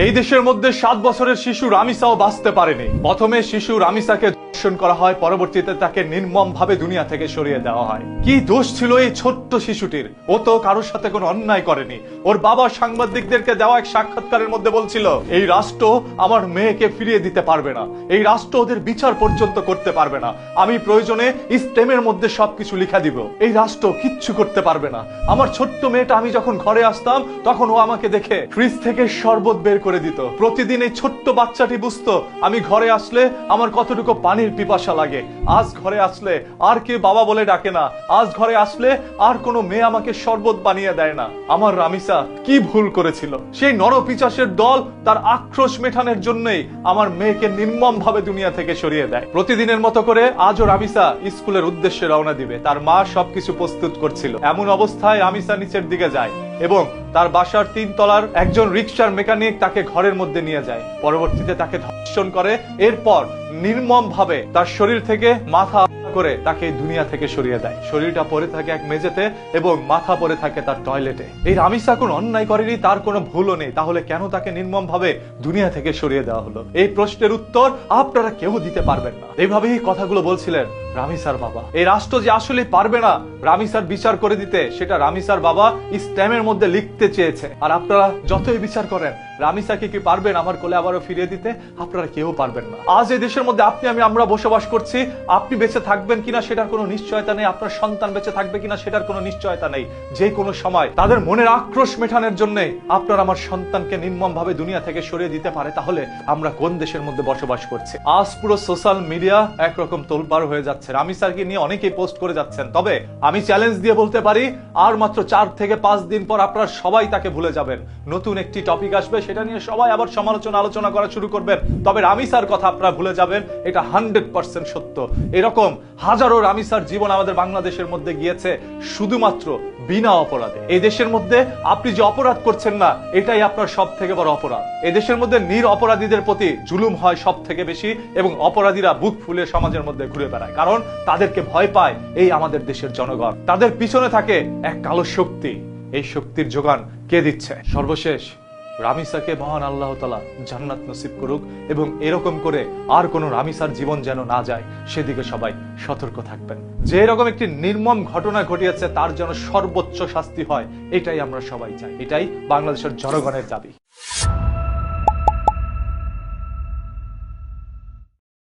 এই দেশের মধ্যে 7 বছরের শিশু রামিসাও বাঁচতে পারেনি। প্রথমে শিশু রামিসাকে ধর্ষণ করা হয়, পরবর্তীতে তাকে নির্মম ভাবে দুনিয়া থেকে সরিয়ে দেওয়া হয়। কি দোষ ছিল এই ছোট্ট শিশুটির? ও তো কারোর সাথে কোনো অন্যায় করেনি। ওর বাবা সাংবাদিকদেরকে দেওয়া এক সাক্ষাৎকারের মধ্যে বলছিল, এই রাষ্ট্র আমার মেয়েকে ফিরিয়ে দিতে পারবে না, এই রাষ্ট্র ওদের বিচার পর্যন্ত করতে পারবে না, আমি প্রয়োজনে স্টেমের মধ্যে সবকিছু লিখা দিব, এই রাষ্ট্র কিচ্ছু করতে পারবে না। আমার ছোট্ট মেয়েটা, আমি যখন ঘরে আসতাম তখন ও আমাকে দেখে ফ্রিজ থেকে শরবত বের করে দিত। প্রতিদিন এই ছোট্ট বাচ্চাটি বুঝতো আমি ঘরে আসলে আমার কতটুকু পানির পিপাসা লাগে। আজ ঘরে আসলে আর কেউ বাবা বলে ডাকে না, আজ ঘরে আসলে আর কোনো মেয়ে আমাকে শরবত বানিয়ে দেয় না। আমার রামিসা কি ভুল করেছিল? সেই নরপিচাসের দল তার আক্রোশ মেটানোর জন্যই আমার মেয়েকে নির্মম ভাবে দুনিয়া থেকে সরিয়ে দেয়। প্রতিদিনের মতো করে আজও রামিসা স্কুলের উদ্দেশ্যে রওনা দিবে। তার মা সবকিছু প্রস্তুত করছিল। এমন অবস্থায় রামিসা নিচের দিকে যায় এবং তার বাসার 3 তলার একজন রিকশার মেকানিক তাকে ঘরের মধ্যে নিয়ে যায়। পরবর্তীতে তাকে ধর্ষণ করে, এরপর নির্মম ভাবে তার শরীর থেকে মাথা করে তাকে দুনিয়া থেকে সরিয়ে দেয়। শরীরটা পড়ে থাকে এক মেঝেতে এবং মাথা পড়ে থাকে তার টয়লেটে। এই রামিসা কোনো অন্যায় করেনি, তার কোনো ভুলও নেই, তাহলে কেন তাকে নির্মম ভাবে দুনিয়া থেকে সরিয়ে দেওয়া হলো? এই প্রশ্নের উত্তর আপনারা কেউ দিতে পারবেন না। এইভাবেই কথাগুলো বলছিলেন রামিসার বাবা। এই রাষ্ট্র যে আসলে পারবে না রামিসার বিচার করে দিতে, সেটা রামিসার বাবা স্ট্যামের মধ্যে লিখতে চেয়েছে। আর আপনারা যতই বিচার করেন রামিসাকে কি পারবেন আমার কোলে আবারও ফিরিয়ে দিতে? আপনারা কেউ পারবেন না। আজ এই দেশের মধ্যে আপনি আমরা বসবাস করছি, আপনি বেঁচে থাকবেন কিনা সেটার কোনো নিশ্চয়তা নেই, আপনার সন্তান বেঁচে থাকবে কিনা সেটার কোনো নিশ্চয়তা নেই। যে কোনো সময় তাদের মনের আক্রোশ মেটানোর জন্য আপনার আমার সন্তানকে নির্মম ভাবে দুনিয়া থেকে সরিয়ে দিতে পারে, তাহলে আমরা কোন দেশের মধ্যে বসবাস করছি? আজ পুরো সোশ্যাল মিডিয়া একরকম তোলপাড় হয়ে যাচ্ছে। রামিসাকে নিয়ে অনেকেই পোস্ট করে যাচ্ছেন, তবে আমি চ্যালেঞ্জ দিয়ে বলতে পারি আর মাত্র 4 থেকে 5 দিন পর আপনারা সবাই তাকে ভুলে যাবেন। নতুন একটি টপিক আসবে, সেটা নিয়ে সবাই আবার আলোচনা করা শুরু করবেন, তবে রামিসার কথা আপনারা ভুলে যাবেন। এটা 100% সত্য। এরকম হাজারো রামিসার জীবন আমাদের বাংলাদেশের মধ্যে গিয়েছে শুধুমাত্র বিনা অপরাধে। এই দেশের মধ্যে আপনি যে অপরাধ করছেন না, এটাই আপনার সব থেকে বড় অপরাধ। এই দেশের মধ্যে নিরপরাধীদের প্রতি জুলুম হয় সব থেকে বেশি এবং অপরাধীরা বুক ফুলে সমাজের মধ্যে ঘুরে বেড়ায়, কারণ তাদেরকে ভয় পায় এই আমাদের দেশের জনগণ। তাদের পিছনে থাকে এক কালো শক্তি। এই শক্তির যোগান কে দিচ্ছে? সর্বশেষ রামিসাকে মহান আল্লাহ তাআলা জান্নাত নসিব করুক এবং এরকম করে আর কোন রামিসার জীবন যেন না যায় সেদিকে সবাই সতর্ক থাকবেন। যে এরকম একটি নির্মম ঘটনা ঘটিয়েছে তার যেন সর্বোচ্চ শাস্তি হয়, এটাই আমরা সবাই চাই, এটাই বাংলাদেশের জনগণের দাবি।